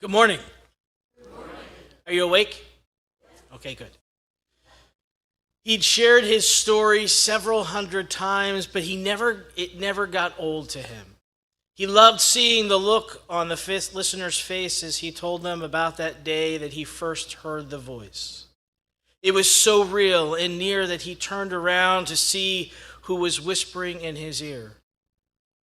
Good morning. Are you awake? Okay, good. He'd shared his story several hundred times, but it never got old to him. He loved seeing the look on the listener's face as he told them about that day that he first heard the voice. It was so real and near that he turned around to see who was whispering in his ear.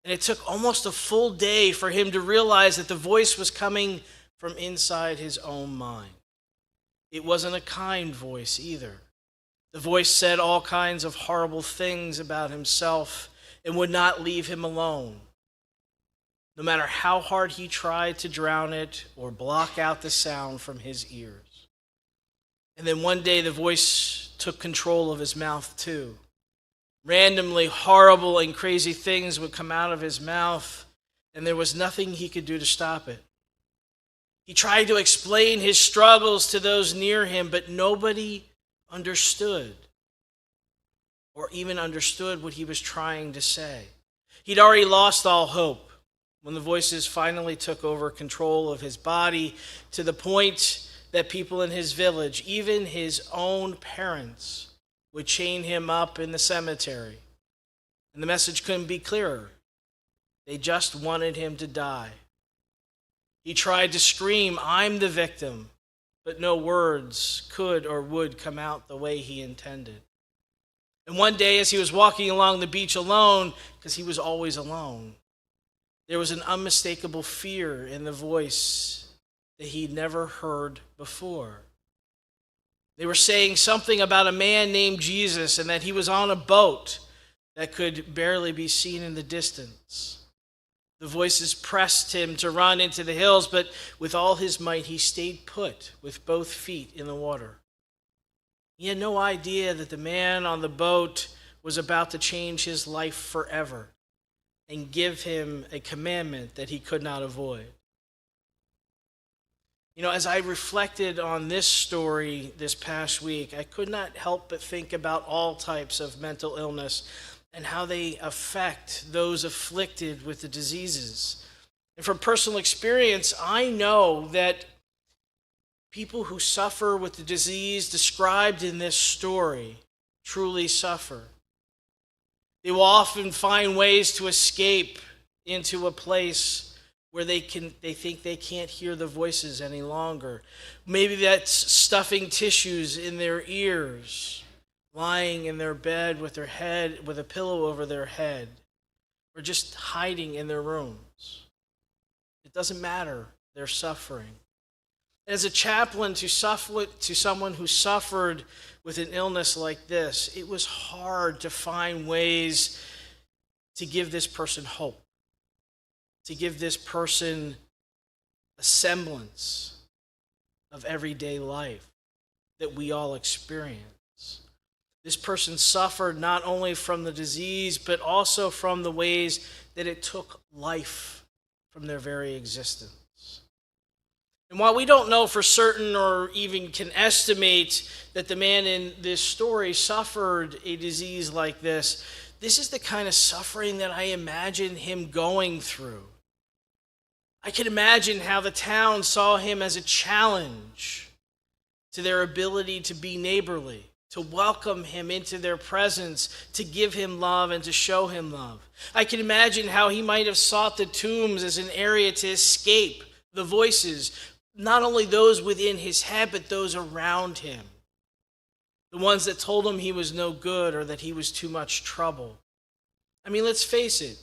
And it took almost a full day for him to realize that the voice was coming from inside his own mind. It wasn't a kind voice either. The voice said all kinds of horrible things about himself and would not leave him alone. No matter how hard he tried to drown it or block out the sound from his ears. And then one day the voice took control of his mouth too. Randomly horrible and crazy things would come out of his mouth, and there was nothing he could do to stop it. He tried to explain his struggles to those near him, but nobody understood or even understood what he was trying to say. He'd already lost all hope when the voices finally took over control of his body to the point that people in his village, even his own parents, would chain him up in the cemetery. And the message couldn't be clearer. They just wanted him to die. He tried to scream, "I'm the victim," but no words could or would come out the way he intended. And one day as he was walking along the beach alone, because he was always alone, there was an unmistakable fear in the voice that he'd never heard before. They were saying something about a man named Jesus and that he was on a boat that could barely be seen in the distance. The voices pressed him to run into the hills, but with all his might, he stayed put with both feet in the water. He had no idea that the man on the boat was about to change his life forever and give him a commandment that he could not avoid. As I reflected on this story this past week, I could not help but think about all types of mental illness and how they affect those afflicted with the diseases. And from personal experience, I know that people who suffer with the disease described in this story truly suffer. They will often find ways to escape into a place where they think they can't hear the voices any longer. Maybe that's stuffing tissues in their ears, lying in their bed with a pillow over their head, or just hiding in their rooms. It doesn't matter, they're suffering. As a chaplain to someone who suffered with an illness like this, it was hard to find ways to give this person hope, to give this person a semblance of everyday life that we all experience. This person suffered not only from the disease, but also from the ways that it took life from their very existence. And while we don't know for certain or even can estimate that the man in this story suffered a disease like this is the kind of suffering that I imagine him going through. I can imagine how the town saw him as a challenge to their ability to be neighborly, to welcome him into their presence, to give him love and to show him love. I can imagine how he might have sought the tombs as an area to escape the voices, not only those within his head, but those around him. The ones that told him he was no good or that he was too much trouble. I mean, let's face it.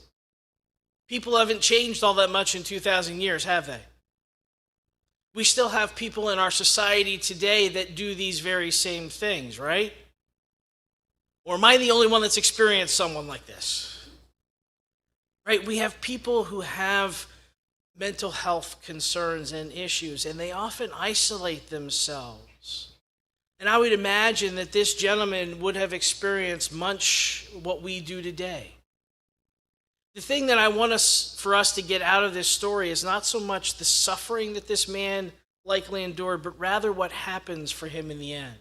People haven't changed all that much in 2,000 years, have they? We still have people in our society today that do these very same things, right? Or am I the only one that's experienced someone like this? Right? We have people who have mental health concerns and issues, and they often isolate themselves. And I would imagine that this gentleman would have experienced much what we do today. The thing that I want for us to get out of this story is not so much the suffering that this man likely endured, but rather what happens for him in the end.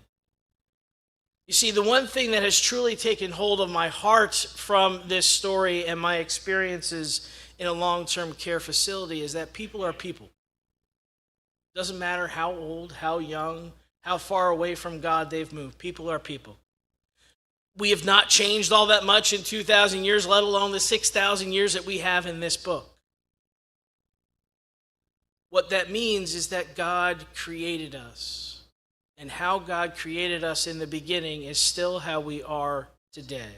You see, the one thing that has truly taken hold of my heart from this story and my experiences in a long-term care facility is that people are people. Doesn't matter how old, how young, how far away from God they've moved. People are people. We have not changed all that much in 2,000 years, let alone the 6,000 years that we have in this book. What that means is that God created us. And how God created us in the beginning is still how we are today.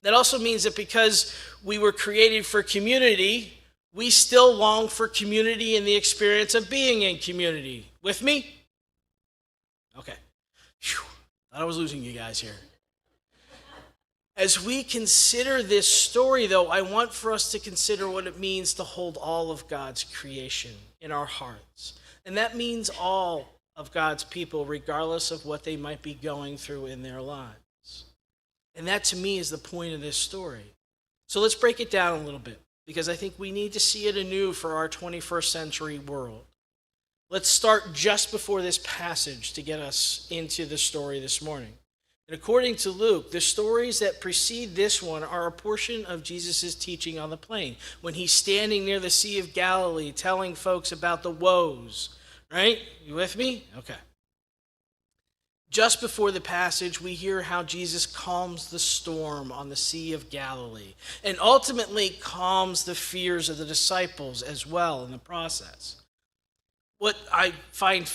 That also means that because we were created for community, we still long for community and the experience of being in community. With me? Okay. Whew. Thought I was losing you guys here. As we consider this story, though, I want for us to consider what it means to hold all of God's creation in our hearts. And that means all of God's people, regardless of what they might be going through in their lives. And that, to me, is the point of this story. So let's break it down a little bit, because I think we need to see it anew for our 21st century world. Let's start just before this passage to get us into the story this morning. And according to Luke, the stories that precede this one are a portion of Jesus' teaching on the plain, when he's standing near the Sea of Galilee telling folks about the woes. Right? You with me? Okay. Just before the passage, we hear how Jesus calms the storm on the Sea of Galilee and ultimately calms the fears of the disciples as well in the process. What I find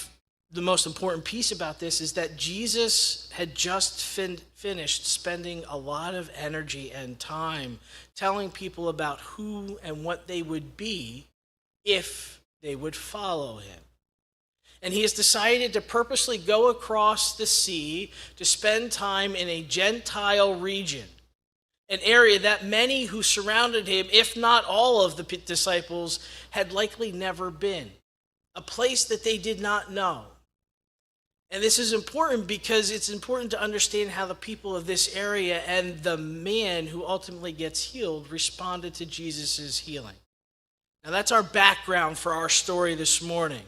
the most important piece about this is that Jesus had just finished spending a lot of energy and time telling people about who and what they would be if they would follow him. And he has decided to purposely go across the sea to spend time in a Gentile region, an area that many who surrounded him, if not all of the disciples, had likely never been, a place that they did not know. And this is important because it's important to understand how the people of this area and the man who ultimately gets healed responded to Jesus' healing. Now that's our background for our story this morning.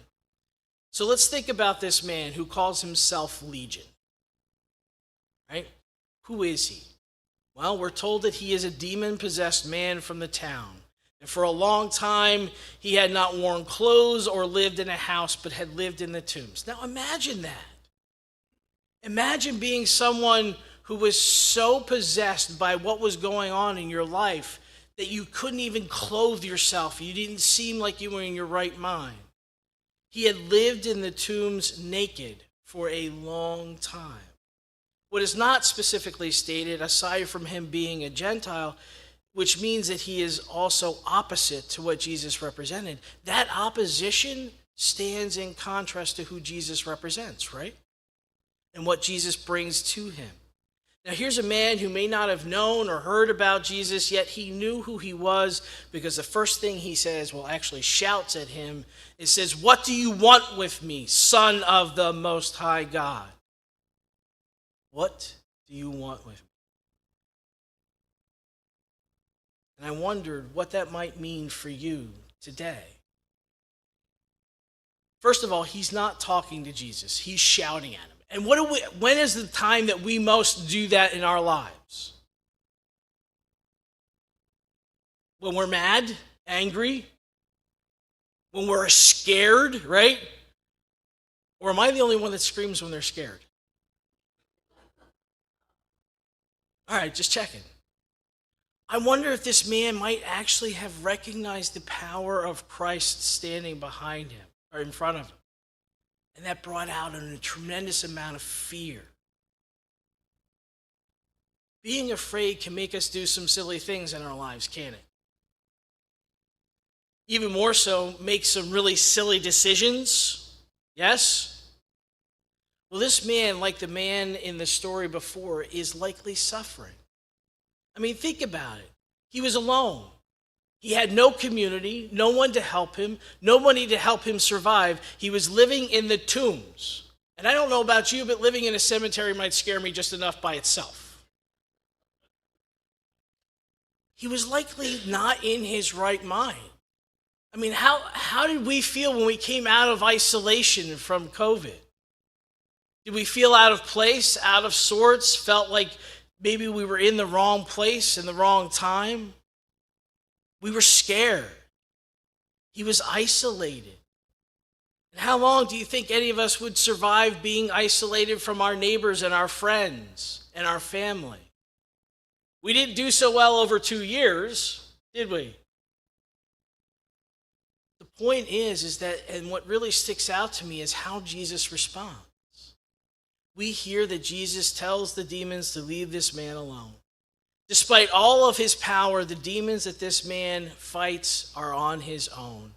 So let's think about this man who calls himself Legion. Right? Who is he? Well, we're told that he is a demon-possessed man from the town. And for a long time, he had not worn clothes or lived in a house, but had lived in the tombs. Now imagine that. Imagine being someone who was so possessed by what was going on in your life that you couldn't even clothe yourself. You didn't seem like you were in your right mind. He had lived in the tombs naked for a long time. What is not specifically stated, aside from him being a Gentile, which means that he is also opposite to what Jesus represented. That opposition stands in contrast to who Jesus represents, right? And what Jesus brings to him. Now here's a man who may not have known or heard about Jesus, yet he knew who he was, because the first thing he says, well, actually shouts at him, it says, "What do you want with me, Son of the Most High God?" What do you want with me? And I wondered what that might mean for you today. First of all, he's not talking to Jesus. He's shouting at him. And when is the time that we most do that in our lives? When we're mad, angry, when we're scared, right? Or am I the only one that screams when they're scared? All right, just checking. I wonder if this man might actually have recognized the power of Christ standing behind him or in front of him. And that brought out a tremendous amount of fear. Being afraid can make us do some silly things in our lives, can't it? Even more so, make some really silly decisions. Yes? Well, this man, like the man in the story before, is likely suffering. I mean, think about it. He was alone. He had no community, no one to help him, nobody to help him survive. He was living in the tombs. And I don't know about you, but living in a cemetery might scare me just enough by itself. He was likely not in his right mind. I mean, how did we feel when we came out of isolation from COVID? Did we feel out of place, out of sorts, felt like maybe we were in the wrong place in the wrong time? We were scared. He was isolated. And how long do you think any of us would survive being isolated from our neighbors and our friends and our family? We didn't do so well over 2 years, did we? The point is that, and what really sticks out to me is how Jesus responds. We hear that Jesus tells the demons to leave this man alone. Despite all of his power, the demons that this man fights are on his own.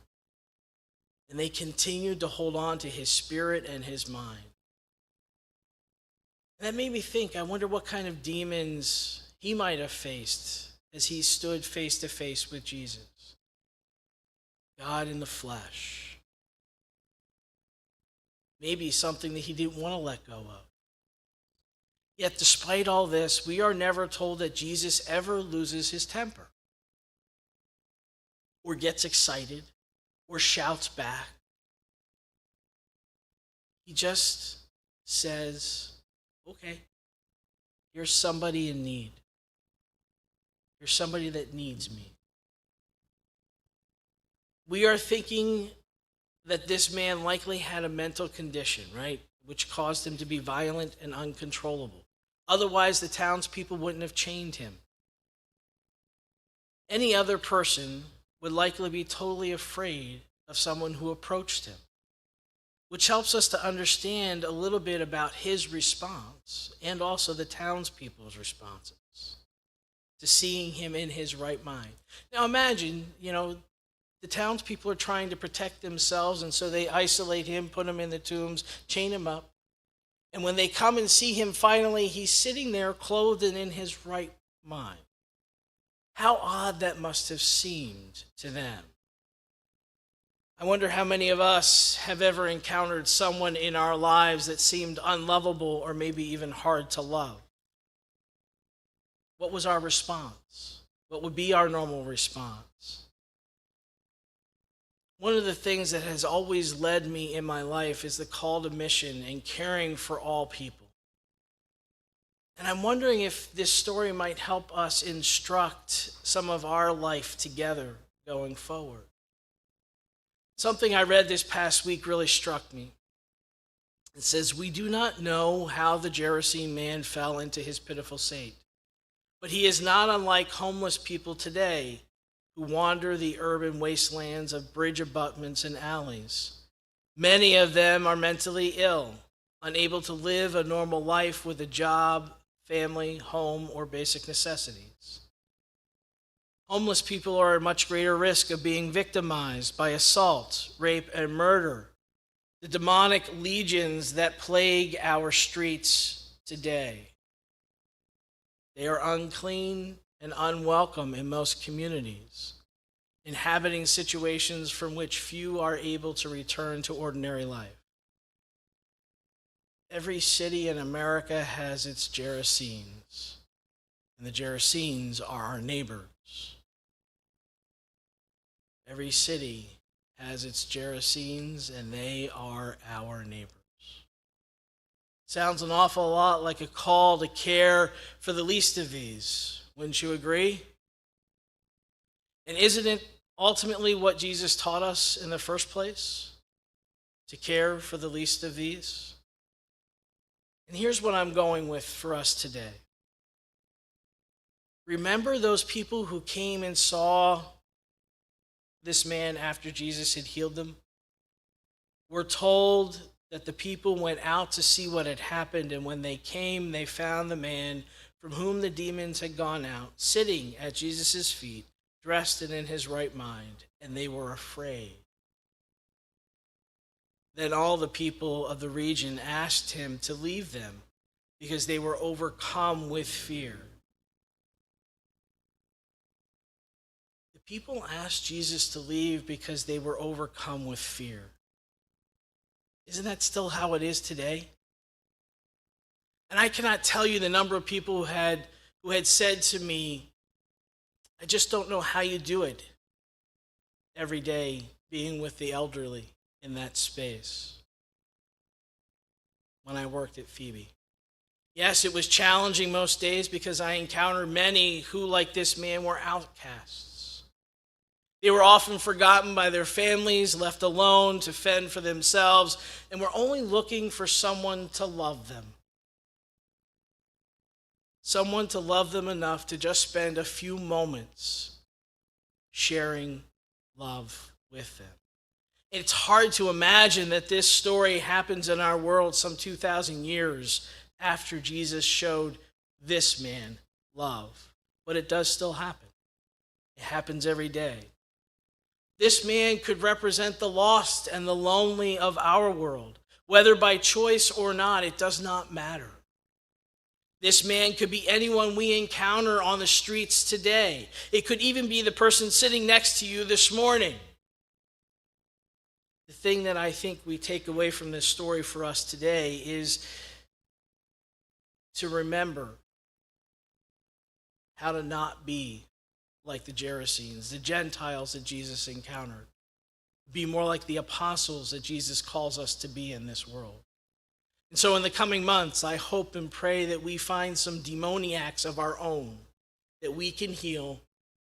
And they continue to hold on to his spirit and his mind. And that made me think, I wonder what kind of demons he might have faced as he stood face to face with Jesus. God in the flesh. Maybe something that he didn't want to let go of. Yet despite all this, we are never told that Jesus ever loses his temper, or gets excited, or shouts back. He just says, okay, here's somebody in need. Here's somebody that needs me. We are thinking that this man likely had a mental condition, right, which caused him to be violent and uncontrollable. Otherwise, the townspeople wouldn't have chained him. Any other person would likely be totally afraid of someone who approached him, which helps us to understand a little bit about his response and also the townspeople's responses to seeing him in his right mind. Now imagine, the townspeople are trying to protect themselves, and so they isolate him, put him in the tombs, chain him up. And when they come and see him finally, he's sitting there clothed and in his right mind. How odd that must have seemed to them. I wonder how many of us have ever encountered someone in our lives that seemed unlovable or maybe even hard to love. What was our response? What would be our normal response? One of the things that has always led me in my life is the call to mission and caring for all people. And I'm wondering if this story might help us instruct some of our life together going forward. Something I read this past week really struck me. It says, "We do not know how the Gerasene man fell into his pitiful state, but he is not unlike homeless people today who wander the urban wastelands of bridge abutments and alleys. Many of them are mentally ill, unable to live a normal life with a job, family, home, or basic necessities. Homeless people are at much greater risk of being victimized by assault, rape, and murder, the demonic legions that plague our streets today. They are unclean and unwelcome in most communities, inhabiting situations from which few are able to return to ordinary life. Every city in America has its Gerasenes, and the Gerasenes are our neighbors. Every city has its Gerasenes, and they are our neighbors." Sounds an awful lot like a call to care for the least of these. Wouldn't you agree? And isn't it ultimately what Jesus taught us in the first place? To care for the least of these? And here's what I'm going with for us today. Remember those people who came and saw this man after Jesus had healed them? We're told that the people went out to see what had happened, and when they came, they found the man from whom the demons had gone out, sitting at Jesus' feet, dressed and in his right mind, and they were afraid. Then all the people of the region asked him to leave them because they were overcome with fear. The people asked Jesus to leave because they were overcome with fear. Isn't that still how it is today? And I cannot tell you the number of people who had said to me, "I just don't know how you do it every day being with the elderly in that space," when I worked at Phoebe. Yes, it was challenging most days because I encountered many who, like this man, were outcasts. They were often forgotten by their families, left alone to fend for themselves, and were only looking for someone to love them. Someone to love them enough to just spend a few moments sharing love with them. It's hard to imagine that this story happens in our world some 2,000 years after Jesus showed this man love. But it does still happen. It happens every day. This man could represent the lost and the lonely of our world. Whether by choice or not, it does not matter. This man could be anyone we encounter on the streets today. It could even be the person sitting next to you this morning. The thing that I think we take away from this story for us today is to remember how to not be like the Gerasenes, the Gentiles that Jesus encountered. Be more like the apostles that Jesus calls us to be in this world. And so in the coming months, I hope and pray that we find some demoniacs of our own that we can heal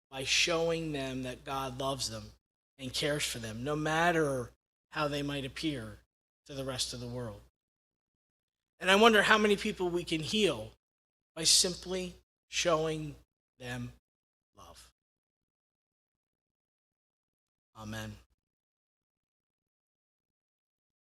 by showing them that God loves them and cares for them, no matter how they might appear to the rest of the world. And I wonder how many people we can heal by simply showing them love. Amen.